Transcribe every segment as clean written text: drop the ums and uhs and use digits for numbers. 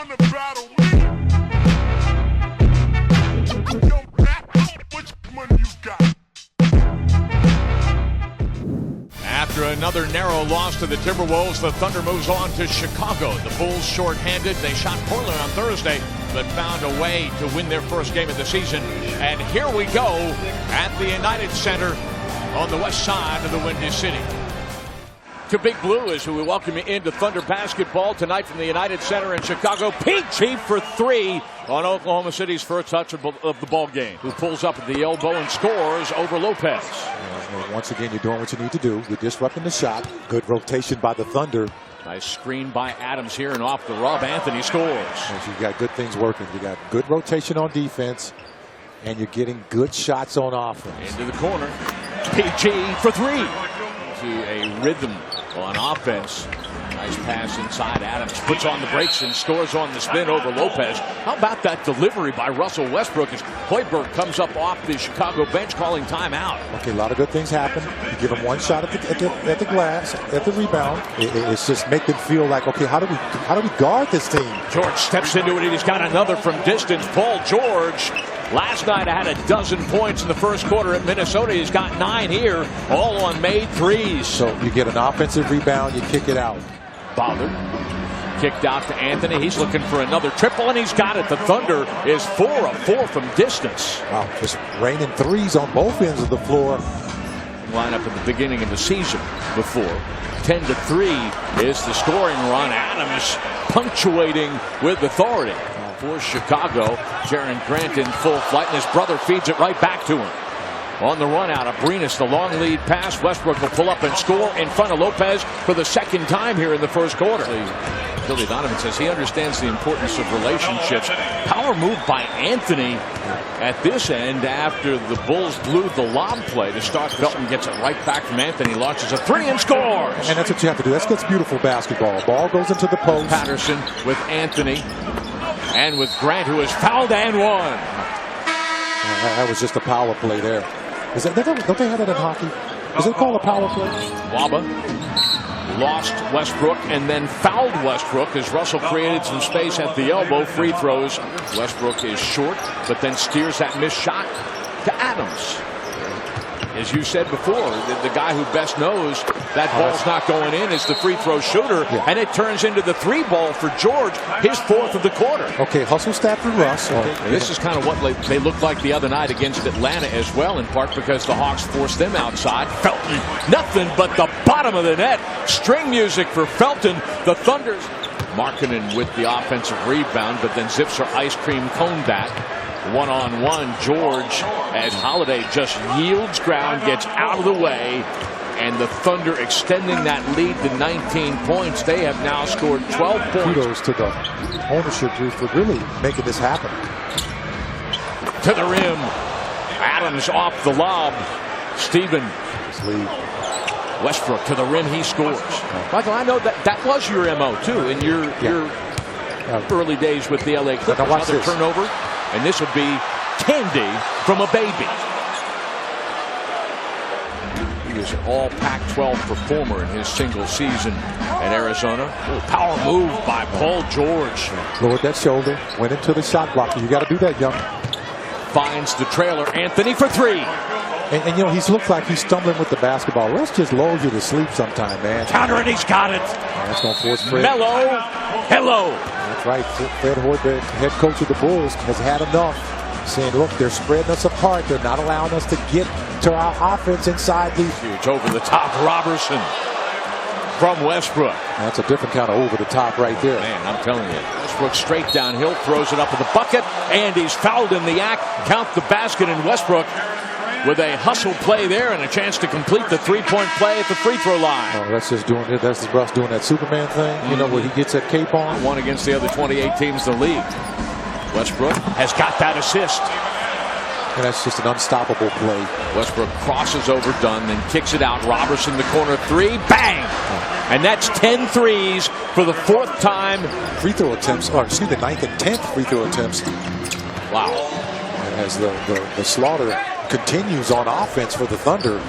wanna battle me? Yo, which money you got? After another narrow loss to the Timberwolves, the Thunder moves on to Chicago. The Bulls short-handed. They shot Portland on Thursday, but found a way to win their first game of the season. And here we go at the United Center on the west side of the Windy City. To Big Blue is who we welcome you into Thunder basketball tonight from the United Center in Chicago. PG for three on Oklahoma City's first touch of the ball game, who pulls up at the elbow and scores over Lopez. Once again, you're doing what you need to do. You're disrupting the shot. Good rotation by the Thunder. Nice screen by Adams here, and off the rub, Anthony scores. You've got good things working. You got good rotation on defense, and you're getting good shots on offense. Into the corner. PG for three. To a rhythm on offense. Nice pass inside. Adams puts on the brakes and scores on the spin over Lopez. How about that delivery by Russell Westbrook as Hoiberg comes up off the Chicago bench calling timeout? Okay, a lot of good things happen. You give them one shot at the glass, at the rebound. It's just make them feel like, okay, how do we guard this team? George steps into it and he's got another from distance. Paul George. Last night I had a dozen points in the first quarter at Minnesota. He's got 9 here, all on made threes. So you get an offensive rebound, you kick it out. Bothered. Kicked out to Anthony. He's looking for another triple, and he's got it. The Thunder is 4 of 4 from distance. Wow, just raining threes on both ends of the floor. Lineup at the beginning of the season before. 10-3 is the scoring run. Adams punctuating with authority. For Chicago, Jaren Grant in full flight, and his brother feeds it right back to him. On the run out of Abrines, the long lead pass. Westbrook will pull up and score in front of Lopez for the second time here in the first quarter. Billy Donovan says he understands the importance of relationships. Power move by Anthony at this end after the Bulls blew the lob play to start. Felton gets it right back from Anthony, launches a three and scores. And that's what you have to do. That's beautiful basketball. Ball goes into the post. Patterson with Anthony. And with Grant, who is fouled and one. That was just a power play there. Don't they have that in hockey? Is it called a power play? Waba lost Westbrook and then fouled Westbrook as Russell created some space at the elbow. Free throws. Westbrook is short, but then steers that missed shot to Adams. As you said before, the guy who best knows that ball's not going in is the free throw shooter, and it turns into the 3 ball for George, his 4th of the quarter. Okay, hustle Stafford Russ. This is kind of what they looked like the other night against Atlanta as well, in part because the Hawks forced them outside. Felton, nothing but the bottom of the net. String music for Felton. The Thunder's Markkanen with the offensive rebound, but then zips her ice cream cone back. One-on-one, George, as Holiday just yields ground, gets out of the way, and the Thunder extending that lead to 19 points. They have now scored 12 points. Kudos to the ownership group for really making this happen. To the rim. Adams off the lob. Steven. Westbrook to the rim. He scores. Michael, I know that was your MO, too, in your early days with the LA Clippers. Another turnover. And this would be candy from a baby. He is an all Pac-12 performer in his single season at Arizona. Power move by Paul George. Lowered that shoulder, went into the shot blocker. You got to do that, young. Finds the trailer, Anthony for 3. And you know, he's looked like he's stumbling with the basketball. Let's just lull you to sleep sometime, man. Counter, and he's got it. That's going to force Fred. Melo. Hello. That's right. Fred Hoiberg, head coach of the Bulls, has had enough. Saying, look, they're spreading us apart. They're not allowing us to get to our offense inside the... Huge over the top. Robertson from Westbrook. That's a different kind of over the top right there. Man, I'm telling you. Westbrook straight downhill, throws it up in the bucket, and he's fouled in the act. Count the basket, and Westbrook with a hustle play there and a chance to complete the 3-point play at the free throw line. Oh, that's just doing it. That's Russ doing that Superman thing, you know, where he gets that cape on. One against the other 28 teams in the league. Westbrook has got that assist. And that's just an unstoppable play. Westbrook crosses over Dunn, then kicks it out. Robertson, the corner 3, bang! And that's 10 threes for the 4th time. Free throw attempts, or excuse me, the 9th and 10th free throw attempts. Wow. And as the slaughter continues on offense for the Thunder.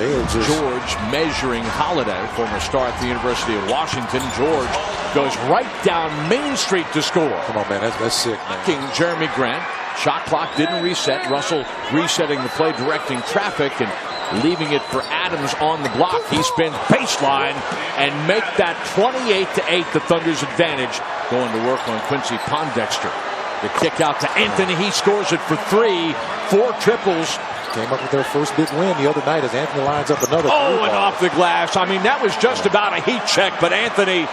they are just... George measuring Holiday, former star at the University of Washington. George goes right down Main Street to score. Come on, man. That's sick, man. King Jeremy Grant. Shot clock didn't reset. Russell resetting the play, directing traffic, and leaving it for Adams on the block. He spins baseline and make that 28-8 the Thunder's advantage. Going to work on Quincy Pondexter. The kick out to Anthony. He scores it for 3. 4 triples. Came up with their first big win the other night as Anthony lines up another. Oh, and off the glass. I mean, that was just about a heat check, but Anthony